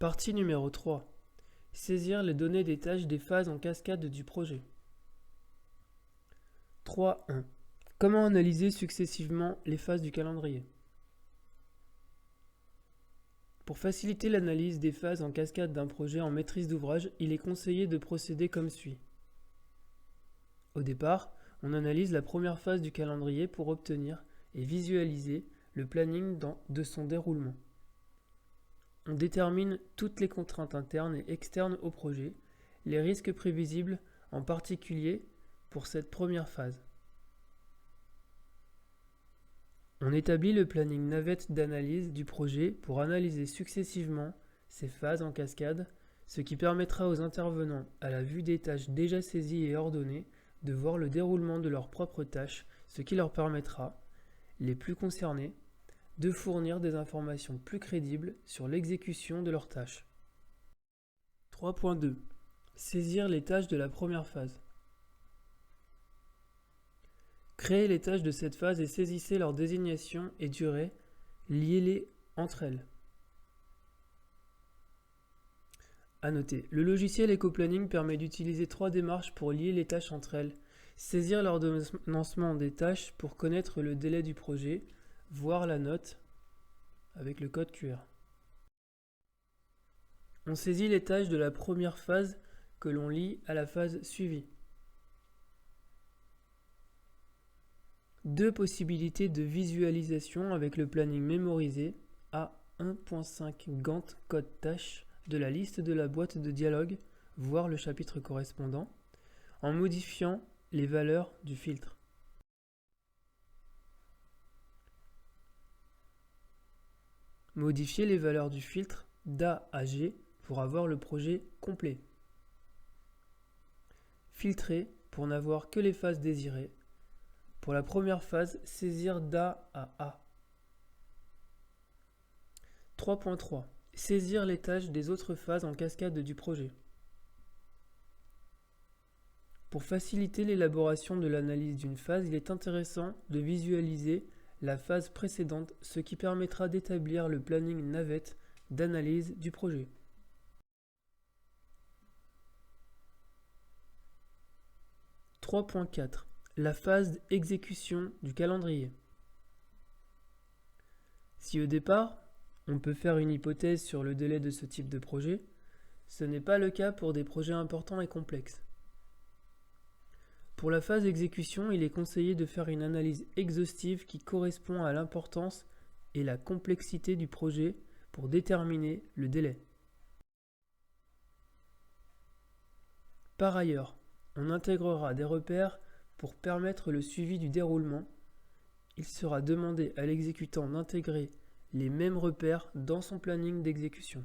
Partie numéro 3. Saisir les données des tâches des phases en cascade du projet. 3.1. Comment analyser successivement les phases du calendrier? Pour faciliter l'analyse des phases en cascade d'un projet en maîtrise d'ouvrage, il est conseillé de procéder comme suit. Au départ, on analyse la première phase du calendrier pour obtenir et visualiser le planning de son déroulement. On détermine toutes les contraintes internes et externes au projet, les risques prévisibles en particulier pour cette première phase. On établit le planning navette d'analyse du projet pour analyser successivement ces phases en cascade, ce qui permettra aux intervenants, à la vue des tâches déjà saisies et ordonnées, de voir le déroulement de leurs propres tâches, ce qui leur permettra, les plus concernés, de fournir des informations plus crédibles sur l'exécution de leurs tâches. 3.2. Saisir les tâches de la première phase. Créez les tâches de cette phase et saisissez leur désignation et durée, liez-les entre elles. À noter, le logiciel EcoPlanning permet d'utiliser 3 démarches pour lier les tâches entre elles. Saisir l'ordonnancement des tâches pour connaître le délai du projet, voir la note avec le code QR. On saisit les tâches de la première phase que l'on lie à la phase suivie. 2 possibilités de visualisation avec le planning mémorisé à 1.5 Gantt code tâche de la liste de la boîte de dialogue, voir le chapitre correspondant, en modifiant les valeurs du filtre. Modifier les valeurs du filtre d'A à G pour avoir le projet complet. Filtrer pour n'avoir que les phases désirées. Pour la première phase, saisir d'A à A. 3.3. Saisir les tâches des autres phases en cascade du projet. Pour faciliter l'élaboration de l'analyse d'une phase, il est intéressant de visualiser la phase précédente, ce qui permettra d'établir le planning navette d'analyse du projet. 3.4. La phase d'exécution du calendrier. Si au départ, on peut faire une hypothèse sur le délai de ce type de projet, ce n'est pas le cas pour des projets importants et complexes. Pour la phase d'exécution, il est conseillé de faire une analyse exhaustive qui correspond à l'importance et la complexité du projet pour déterminer le délai. Par ailleurs, on intégrera des repères pour permettre le suivi du déroulement. Il sera demandé à l'exécutant d'intégrer les mêmes repères dans son planning d'exécution.